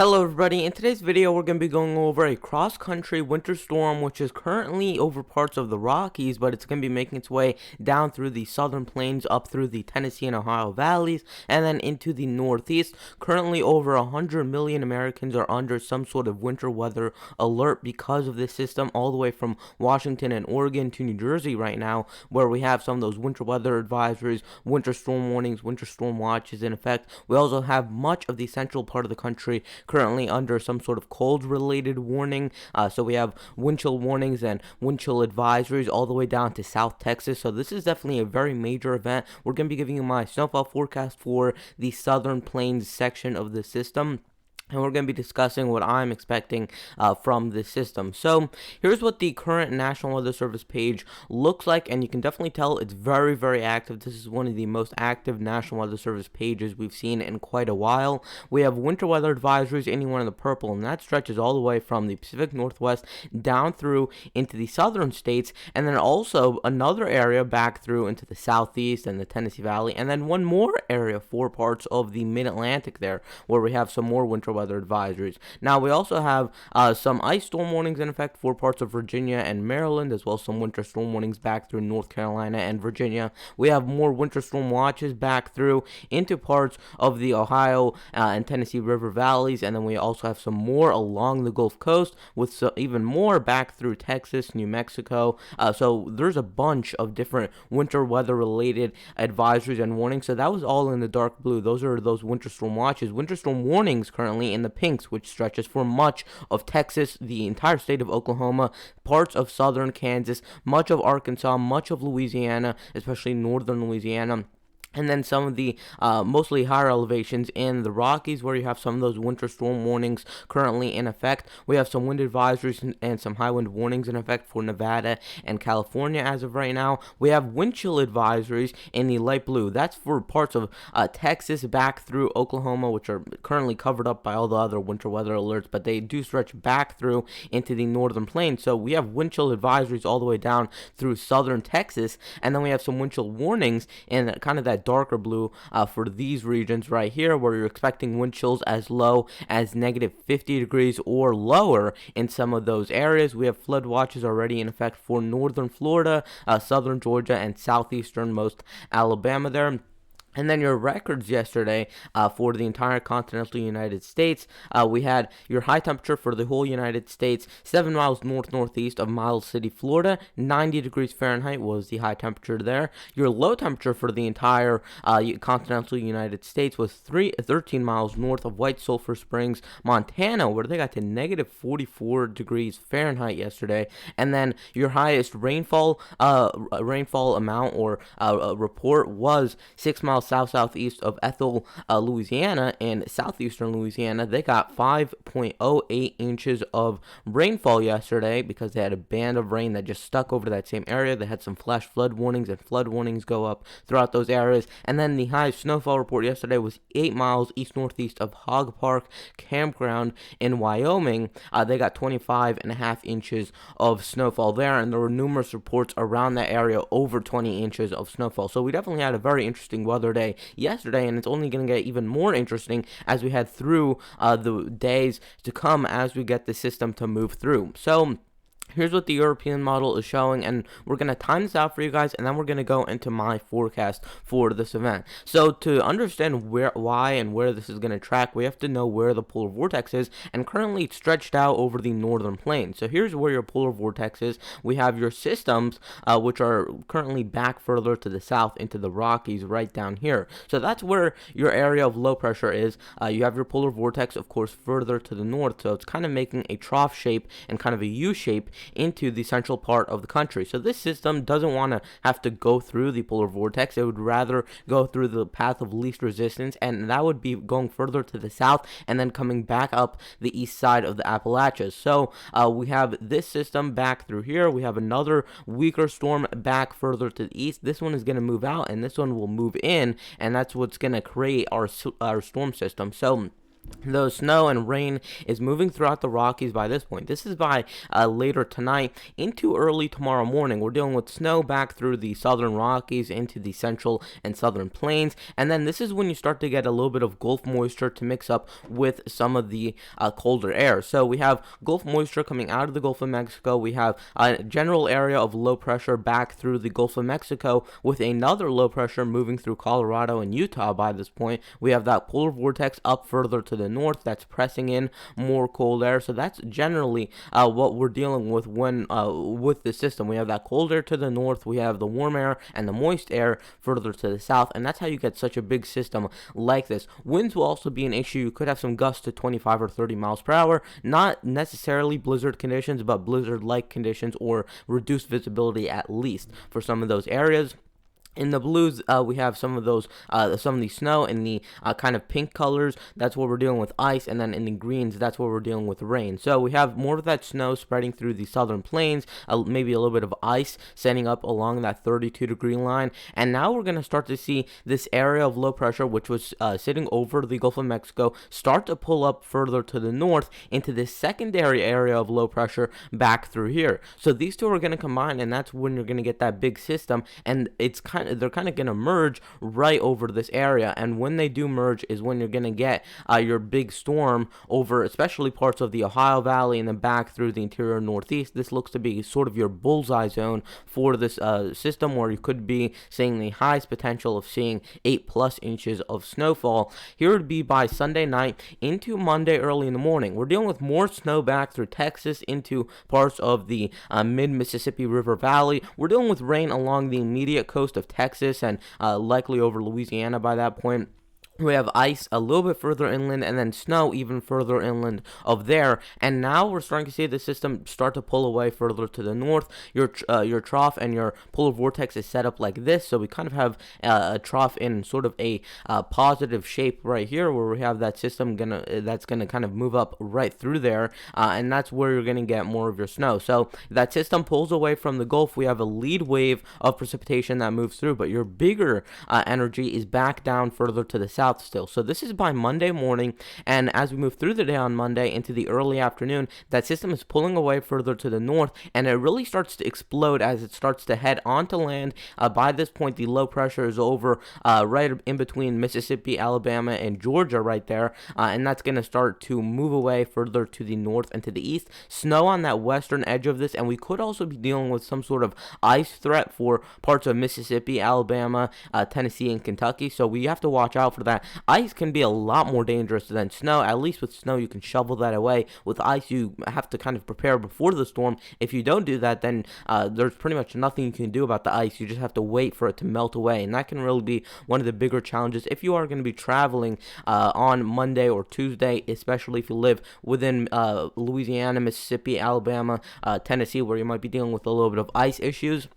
Hello everybody, in today's video we're going to be going over a cross-country winter storm which is currently over parts of the Rockies, but it's going to be making its way down through the southern plains, up through the Tennessee and Ohio valleys, and then into the northeast. Currently over 100 million Americans are under some sort of winter weather alert because of this system, all the way from Washington and Oregon to New Jersey right now, where we have some of those winter weather advisories, winter storm warnings, winter storm watches in effect. We also have much of the central part of the country currently under some sort of cold related warning. So we have wind chill warnings and wind chill advisories all the way down to South Texas. So this is definitely a very major event. We're going to be giving you my snowfall forecast for the southern plains section of the system, and we're going to be discussing what I'm expecting from this system. So here's what the current National Weather Service page looks like, and you can definitely tell it's very, very active. This is one of the most active National Weather Service pages we've seen in quite a while. We have winter weather advisories, anyone in the purple, and that stretches all the way from the Pacific Northwest down through into the southern states, and then also another area back through into the southeast and the Tennessee Valley, and then one more area, 4 parts of the mid-Atlantic there, where we have some more winter weather advisories. Now we also have some ice storm warnings in effect for parts of Virginia and Maryland, as well as some winter storm warnings back through North Carolina and Virginia. We have more winter storm watches back through into parts of the Ohio and Tennessee River valleys, and then we also have some more along the Gulf Coast, with even more back through Texas, New Mexico. So there's a bunch of different winter weather related advisories and warnings. So that was all in the dark blue. Those are those winter storm watches. Winter storm warnings currently in the pinks, which stretches for much of Texas, the entire state of Oklahoma, parts of southern Kansas, much of Arkansas, much of Louisiana, especially northern Louisiana. And then some of the mostly higher elevations in the Rockies, where you have some of those winter storm warnings currently in effect. We have some wind advisories and some high wind warnings in effect for Nevada and California as of right now. We have wind chill advisories in the light blue. That's for parts of Texas back through Oklahoma, which are currently covered up by all the other winter weather alerts, but they do stretch back through into the northern plains. So we have wind chill advisories all the way down through southern Texas, and then we have some wind chill warnings in kind of that darker blue for these regions right here, where you're expecting wind chills as low as negative 50 degrees or lower in some of those areas. We have flood watches already in effect for northern Florida, southern Georgia, and southeasternmost Alabama there. And then your records yesterday for the entire continental United States, we had your high temperature for the whole United States, 7 miles northeast of Miles City, Florida. 90 degrees Fahrenheit was the high temperature there. Your low temperature for the entire continental United States was 13 miles north of White Sulphur Springs, Montana, where they got to negative 44 degrees Fahrenheit yesterday. And then your highest rainfall amount or report was 6 miles southeast of Ethel, Louisiana, and southeastern Louisiana. They got 5.08 inches of rainfall yesterday because they had a band of rain that just stuck over that same area. They had some flash flood warnings, and flood warnings go up throughout those areas. And then the highest snowfall report yesterday was 8 miles east-northeast of Hog Park Campground in Wyoming. They got 25.5 inches of snowfall there, and there were numerous reports around that area over 20 inches of snowfall. So we definitely had a very interesting weather day yesterday, and it's only going to get even more interesting as we head through the days to come as we get the system to move through. So here's what the European model is showing, and we're going to time this out for you guys, and then we're going to go into my forecast for this event. So to understand why and where this is going to track, we have to know where the polar vortex is, and currently it's stretched out over the northern plains. So here's where your polar vortex is. We have your systems, which are currently back further to the south into the Rockies right down here. So that's where your area of low pressure is. You have your polar vortex, of course, further to the north, so it's kind of making a trough shape and kind of a U shape into the central part of the country. So this system doesn't want to have to go through the polar vortex. It would rather go through the path of least resistance, and that would be going further to the south and then coming back up the east side of the Appalachians. So we have this system back through here. We have another weaker storm back further to the east. This one is going to move out, and this one will move in, and that's what's going to create our storm system. So Though snow and rain is moving throughout the Rockies by this point. This is by later tonight into early tomorrow morning. We're dealing with snow back through the southern Rockies into the central and southern plains. And then this is when you start to get a little bit of Gulf moisture to mix up with some of the colder air. So we have Gulf moisture coming out of the Gulf of Mexico. We have a general area of low pressure back through the Gulf of Mexico with another low pressure moving through Colorado and Utah by this point. We have that polar vortex up further to the north that's pressing in more cold air. So that's generally what we're dealing with when with the system. We have that cold air to the north, we have the warm air and the moist air further to the south, and that's how you get such a big system like this. Winds will also be an issue. You could have some gusts to 25 or 30 miles per hour, not necessarily blizzard conditions, but blizzard-like conditions or reduced visibility at least for some of those areas. In the blues, we have some of the snow in the kind of pink colors. That's what we're dealing with ice, and then in the greens, that's what we're dealing with rain. So we have more of that snow spreading through the southern plains, maybe a little bit of ice setting up along that 32-degree line. And now we're going to start to see this area of low pressure, which was sitting over the Gulf of Mexico, start to pull up further to the north into this secondary area of low pressure back through here. So these two are going to combine, and that's when you're going to get that big system, and they're kind of going to merge right over this area. And when they do merge is when you're going to get your big storm over especially parts of the Ohio Valley and then back through the interior northeast. This looks to be sort of your bullseye zone for this system, where you could be seeing the highest potential of seeing 8+ inches of snowfall. Here would be by Sunday night into Monday early in the morning. We're dealing with more snow back through Texas into parts of the mid-Mississippi River Valley. We're dealing with rain along the immediate coast of Texas and likely over Louisiana by that point. We have ice a little bit further inland, and then snow even further inland of there. And now we're starting to see the system start to pull away further to the north. Your trough and your polar vortex is set up like this, so we kind of have a trough in sort of a positive shape right here, where we have that system that's gonna kind of move up right through there, and that's where you're gonna get more of your snow. So that system pulls away from the Gulf. We have a lead wave of precipitation that moves through, but your bigger energy is back down further to the south still. So this is by Monday morning, and as we move through the day on Monday into the early afternoon, that system is pulling away further to the north, and it really starts to explode as it starts to head onto land. By this point, the low pressure is over right in between Mississippi, Alabama, and Georgia right there, and that's going to start to move away further to the north and to the east. Snow on that western edge of this, and we could also be dealing with some sort of ice threat for parts of Mississippi, Alabama, Tennessee, and Kentucky, so we have to watch out for that. Ice can be a lot more dangerous than snow. At least with snow, you can shovel that away. With ice, you have to kind of prepare before the storm. If you don't do that, then there's pretty much nothing you can do about the ice. You just have to wait for it to melt away, and that can really be one of the bigger challenges if you are going to be traveling on Monday or Tuesday, especially if you live within Louisiana, Mississippi, Alabama, Tennessee, where you might be dealing with a little bit of ice issues.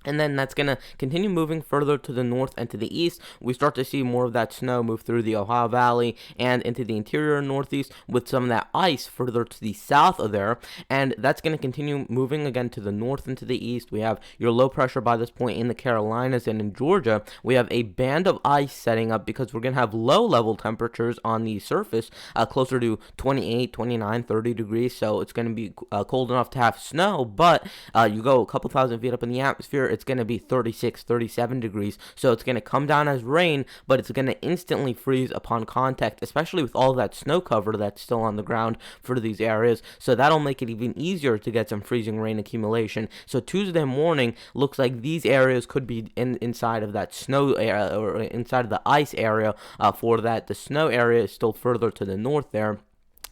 And then that's going to continue moving further to the north and to the east. We start to see more of that snow move through the Ohio Valley and into the interior northeast, with some of that ice further to the south of there. And that's going to continue moving again to the north and to the east. We have your low pressure by this point in the Carolinas and in Georgia. We have a band of ice setting up because we're going to have low level temperatures on the surface, closer to 28, 29, 30 degrees. So it's going to be cold enough to have snow, but you go a couple thousand feet up in the atmosphere, it's going to be 36, 37 degrees. So it's going to come down as rain, but it's going to instantly freeze upon contact, especially with all that snow cover that's still on the ground for these areas. So that'll make it even easier to get some freezing rain accumulation. So Tuesday morning looks like these areas could be inside of that snow area, or inside of the ice area for that. The snow area is still further to the north there.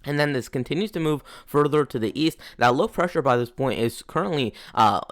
And then this continues to move further to the east. That low pressure by this point is currently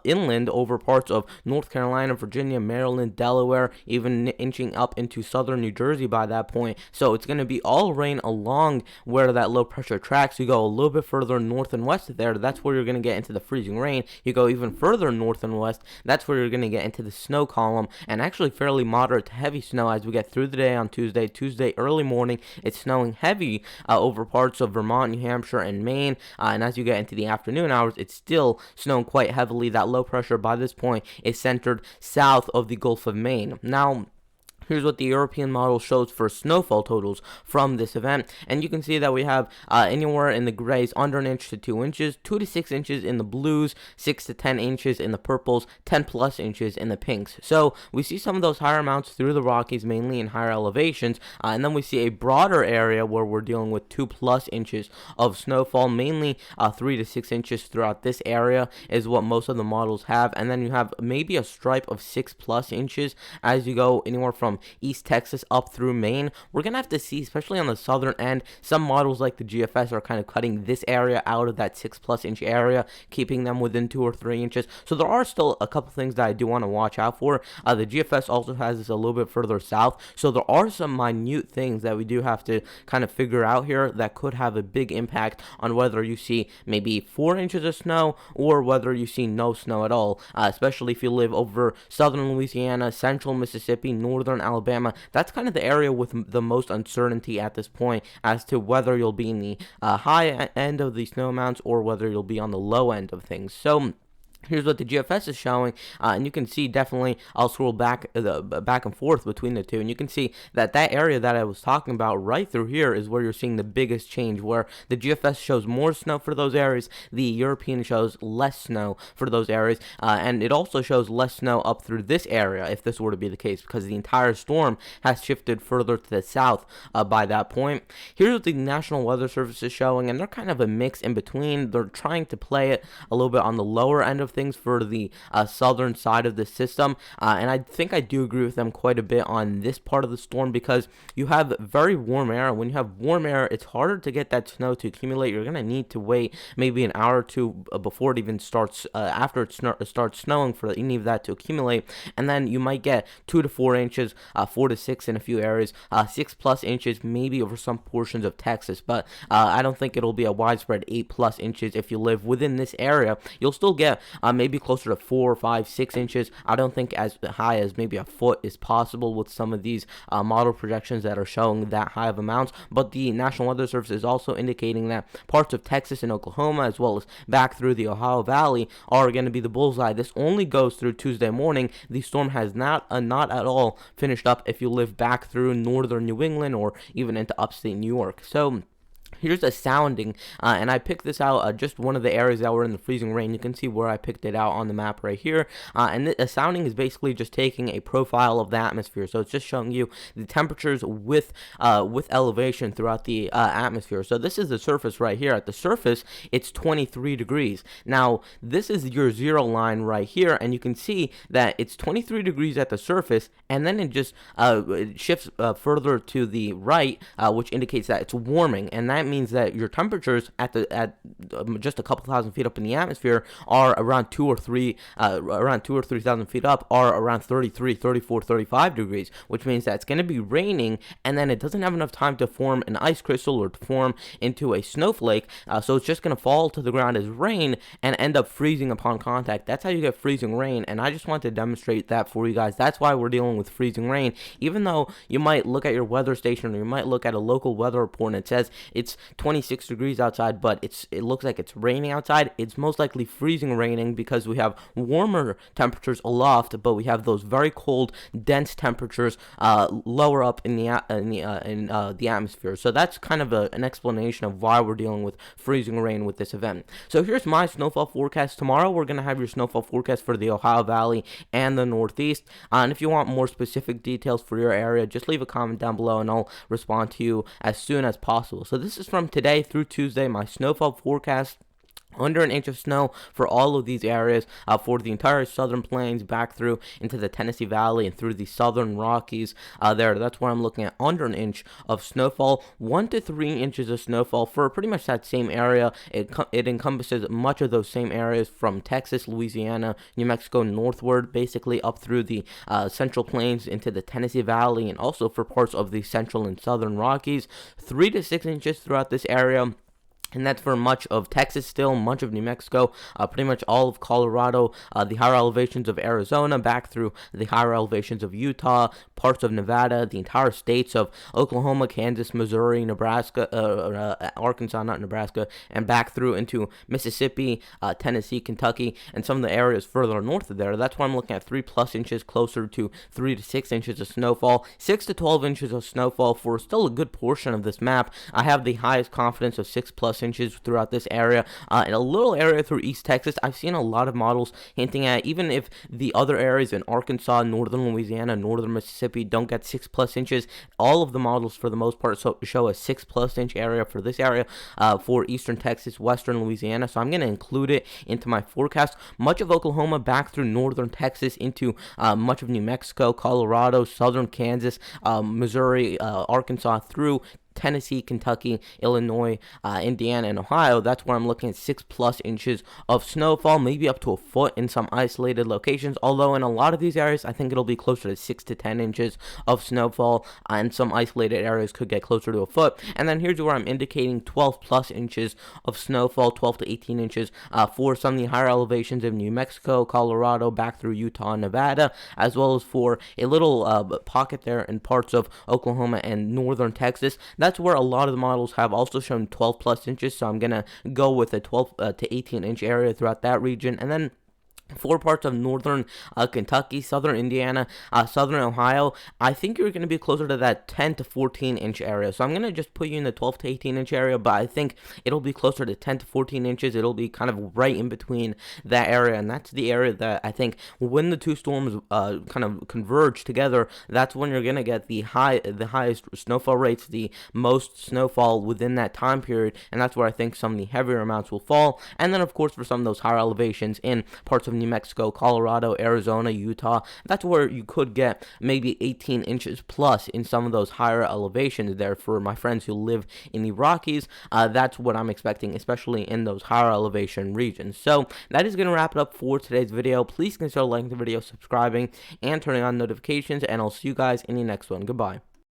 inland over parts of North Carolina, Virginia, Maryland, Delaware, even inching up into southern New Jersey by that point. So it's going to be all rain along where that low pressure tracks. You go a little bit further north and west there, that's where you're going to get into the freezing rain. You go even further north and west, that's where you're going to get into the snow column, and actually fairly moderate to heavy snow as we get through the day on Tuesday. Tuesday early morning, it's snowing heavy over parts of Vermont, New Hampshire, and Maine, and as you get into the afternoon hours, it's still snowing quite heavily. That low pressure by this point is centered south of the Gulf of Maine. Now, Here's what the European model shows for snowfall totals from this event. And you can see that we have anywhere in the grays under an inch to 2 inches, 2 to 6 inches in the blues, 6 to 10 inches in the purples, 10 plus inches in the pinks. So we see some of those higher amounts through the Rockies, mainly in higher elevations. And then we see a broader area where we're dealing with 2 plus inches of snowfall, mainly 3 to 6 inches throughout this area is what most of the models have. And then you have maybe a stripe of 6 plus inches as you go anywhere from East Texas up through Maine. We're gonna have to see, especially on the southern end, some models like the GFS are kind of cutting this area out of that 6 plus inch area, keeping them within 2 or 3 inches. So there are still a couple things that I do want to watch out for. The GFS also has this a little bit further south, so there are some minute things that we do have to kind of figure out here that could have a big impact on whether you see maybe 4 inches of snow or whether you see no snow at all, especially if you live over southern Louisiana, central Mississippi, northern Alabama. That's kind of the area with the most uncertainty at this point as to whether you'll be in the high end of the snow amounts or whether you'll be on the low end of things. So here's what the GFS is showing, and you can see definitely, I'll scroll back and forth between the two, and you can see that area that I was talking about right through here is where you're seeing the biggest change, where the GFS shows more snow for those areas, the European shows less snow for those areas, and it also shows less snow up through this area, if this were to be the case, because the entire storm has shifted further to the south by that point. Here's what the National Weather Service is showing, and they're kind of a mix in between. They're trying to play it a little bit on the lower end of things for the southern side of the system, and I think I do agree with them quite a bit on this part of the storm, because you have very warm air. When you have warm air, it's harder to get that snow to accumulate. You're going to need to wait maybe an hour or two before it even starts, after it starts snowing, for any of that to accumulate, and then you might get 2 to 4 inches, 4 to 6 in a few areas, 6 plus inches maybe over some portions of Texas, but I don't think it'll be a widespread 8 plus inches if you live within this area. You'll still get maybe closer to 4, 5, 6 inches. I don't think as high as maybe a foot is possible with some of these model projections that are showing that high of amounts, but the National Weather Service is also indicating that parts of Texas and Oklahoma, as well as back through the Ohio Valley, are going to be the bullseye. This only goes through Tuesday morning. The storm has not at all finished up if you live back through northern New England or even into upstate New York. So here's a sounding, and I picked this out, just one of the areas that were in the freezing rain. You can see where I picked it out on the map right here, and a sounding is basically just taking a profile of the atmosphere. So it's just showing you the temperatures with elevation throughout the atmosphere. So this is the surface right here. At the surface, it's 23 degrees. Now, this is your zero line right here, and you can see that it's 23 degrees at the surface, and then it just it shifts further to the right, which indicates that it's warming, and that means that your temperatures at just a couple thousand feet up in the atmosphere are around 2 or 3,000 feet up are around 33, 34, 35 degrees, which means that it's going to be raining, and then it doesn't have enough time to form an ice crystal or to form into a snowflake, so it's just going to fall to the ground as rain and end up freezing upon contact. That's how you get freezing rain, and I just want to demonstrate that for you guys. That's why we're dealing with freezing rain. Even though you might look at your weather station or you might look at a local weather report and it says it's 26 degrees outside, but it looks like it's raining outside, it's most likely freezing raining, because we have warmer temperatures aloft, but we have those very cold, dense temperatures lower up in the atmosphere. So that's kind of an explanation of why we're dealing with freezing rain with this event. So here's my snowfall forecast. Tomorrow we're going to have your snowfall forecast for the Ohio Valley and the Northeast, and if you want more specific details for your area, just leave a comment down below and I'll respond to you as soon as possible. So this is from today through Tuesday, my snowfall forecast. Under an inch of snow for all of these areas, for the entire southern plains back through into the Tennessee Valley and through the southern Rockies. That's where I'm looking at under an inch of snowfall, 1 to 3 inches of snowfall for pretty much that same area. It encompasses much of those same areas from Texas, Louisiana, New Mexico northward, basically up through the central plains into the Tennessee Valley, and also for parts of the central and southern Rockies. 3 to 6 inches throughout this area. and that's for much of Texas still, much of New Mexico, pretty much all of Colorado, the higher elevations of Arizona, back through the higher elevations of Utah, parts of Nevada, the entire states of Oklahoma, Kansas, Missouri, Nebraska, Arkansas, not Nebraska, and back through into Mississippi, Tennessee, Kentucky, and some of the areas further north of there. That's why I'm looking at 3+ inches, closer to 3 to 6 inches of snowfall, 6 to 12 inches of snowfall for still a good portion of this map. I have the highest confidence of 6+ inches throughout this area. In a little area through East Texas, I've seen a lot of models hinting at, even if the other areas in Arkansas, northern Louisiana, northern Mississippi don't get 6+ inches, all of the models for the most part show a 6+ inch area for this area, for eastern Texas, western Louisiana. So I'm going to include it into my forecast. Much of Oklahoma, back through northern Texas into much of New Mexico, Colorado, southern Kansas, Missouri, Arkansas, through Tennessee, Kentucky, Illinois, Indiana, and Ohio. That's where I'm looking at 6+ inches of snowfall, maybe up to a foot in some isolated locations. Although in a lot of these areas, I think it'll be closer to 6 to 10 inches of snowfall, and some isolated areas could get closer to a foot. And then here's where I'm indicating 12+ inches of snowfall, 12 to 18 inches for some of the higher elevations of New Mexico, Colorado, back through Utah, and Nevada, as well as for a little pocket there in parts of Oklahoma and northern Texas. That's where a lot of the models have also shown 12+ inches, so I'm going to go with a 12 to 18 inch area throughout that region. And then for parts of northern Kentucky, southern Indiana, southern Ohio, I think you're going to be closer to that 10 to 14 inch area. So I'm going to just put you in the 12 to 18 inch area, but I think it'll be closer to 10 to 14 inches. It'll be kind of right in between that area, and that's the area that I think when the two storms kind of converge together, that's when you're going to get the highest snowfall rates, the most snowfall within that time period, and that's where I think some of the heavier amounts will fall. And then, of course, for some of those higher elevations in parts of New Mexico, Colorado, Arizona, Utah, that's where you could get maybe 18 inches plus in some of those higher elevations there. For my friends who live in the Rockies, that's what I'm expecting, especially in those higher elevation regions. So that is going to wrap it up for today's video. Please consider liking the video, subscribing, and turning on notifications, and I'll see you guys in the next one. Goodbye.